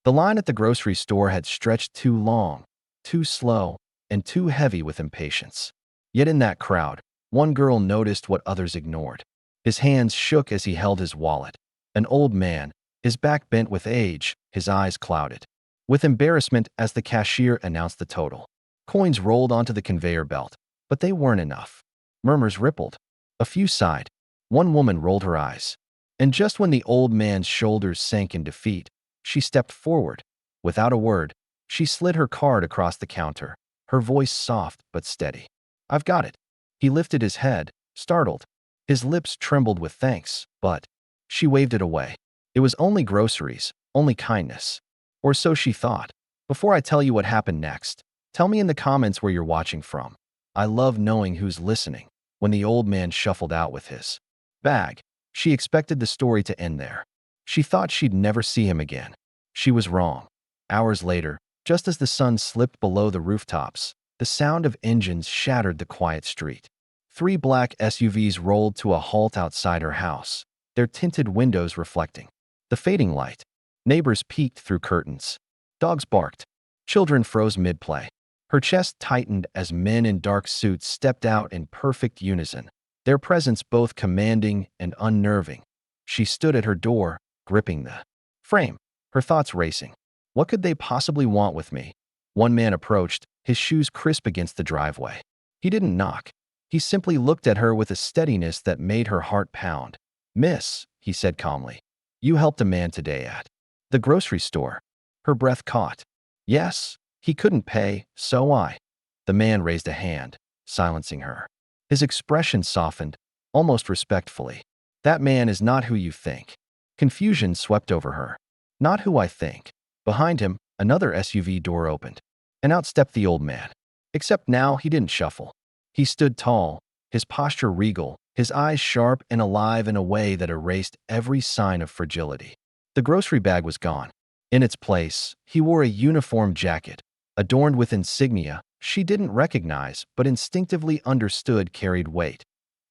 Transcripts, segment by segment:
The line at the grocery store had stretched too long, too slow, and too heavy with impatience. Yet in that crowd, one girl noticed what others ignored. His hands shook as he held his wallet. An old man, his back bent with age, his eyes clouded with embarrassment as the cashier announced the total. Coins rolled onto the conveyor belt, but they weren't enough. Murmurs rippled. A few sighed. One woman rolled her eyes. And just when the old man's shoulders sank in defeat, she stepped forward. Without a word, she slid her card across the counter, her voice soft but steady. "I've got it." He lifted his head, startled. His lips trembled with thanks, but she waved it away. It was only groceries, only kindness. Or so she thought. Before I tell you what happened next, tell me in the comments where you're watching from. I love knowing who's listening. When the old man shuffled out with his bag, she expected the story to end there. She thought she'd never see him again. She was wrong. Hours later, just as the sun slipped below the rooftops, the sound of engines shattered the quiet street. 3 black SUVs rolled to a halt outside her house, their tinted windows reflecting the fading light. Neighbors peeked through curtains. Dogs barked. Children froze mid-play. Her chest tightened as men in dark suits stepped out in perfect unison, their presence both commanding and unnerving. She stood at her door, gripping the frame, her thoughts racing. What could they possibly want with me? One man approached, his shoes crisp against the driveway. He didn't knock. He simply looked at her with a steadiness that made her heart pound. "Miss," he said calmly, "you helped a man today at the grocery store." Her breath caught. "Yes, he couldn't pay, so I." The man raised a hand, silencing her. His expression softened, almost respectfully. "That man is not who you think." Confusion swept over her. "Not who I think." Behind him, another SUV door opened, and out stepped the old man. Except now he didn't shuffle. He stood tall, his posture regal, his eyes sharp and alive in a way that erased every sign of fragility. The grocery bag was gone. In its place, he wore a uniform jacket, adorned with insignia she didn't recognize but instinctively understood carried weight.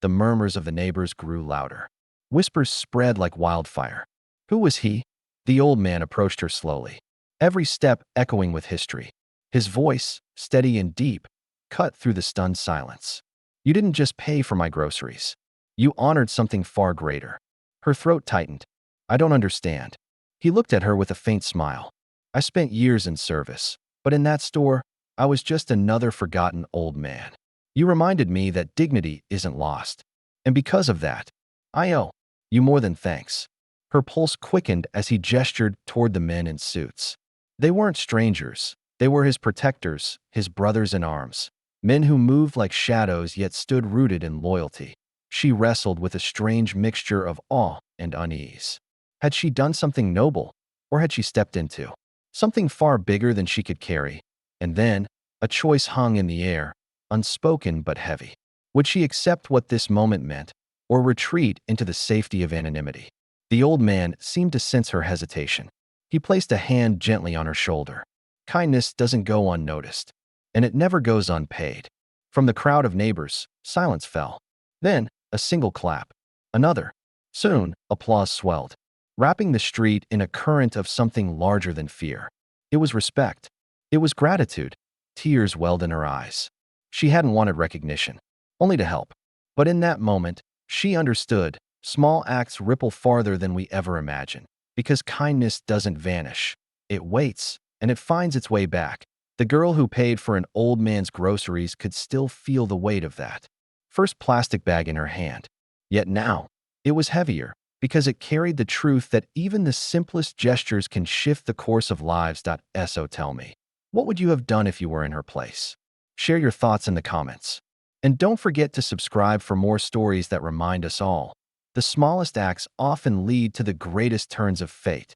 The murmurs of the neighbors grew louder. Whispers spread like wildfire. Who was he? The old man approached her slowly, every step echoing with history. His voice, steady and deep, cut through the stunned silence. "You didn't just pay for my groceries. You honored something far greater." Her throat tightened. "I don't understand." He looked at her with a faint smile. "I spent years in service, but in that store, I was just another forgotten old man. You reminded me that dignity isn't lost. And because of that, I owe you more than thanks." Her pulse quickened as he gestured toward the men in suits. They weren't strangers. They were his protectors, his brothers in arms. Men who moved like shadows yet stood rooted in loyalty. She wrestled with a strange mixture of awe and unease. Had she done something noble, or had she stepped into something far bigger than she could carry? And then, a choice hung in the air, unspoken but heavy. Would she accept what this moment meant, or retreat into the safety of anonymity? The old man seemed to sense her hesitation. He placed a hand gently on her shoulder. Kindness doesn't go unnoticed, and it never goes unpaid. From the crowd of neighbors, silence fell. Then, a single clap. Another. Soon, applause swelled, wrapping the street in a current of something larger than fear. It was respect. It was gratitude. Tears welled in her eyes. She hadn't wanted recognition, only to help. But in that moment, she understood. Small acts ripple farther than we ever imagine. Because kindness doesn't vanish. It waits, and it finds its way back. The girl who paid for an old man's groceries could still feel the weight of that first plastic bag in her hand. Yet now, it was heavier, because it carried the truth that even the simplest gestures can shift the course of lives. So tell me, what would you have done if you were in her place? Share your thoughts in the comments. And don't forget to subscribe for more stories that remind us all. The smallest acts often lead to the greatest turns of fate.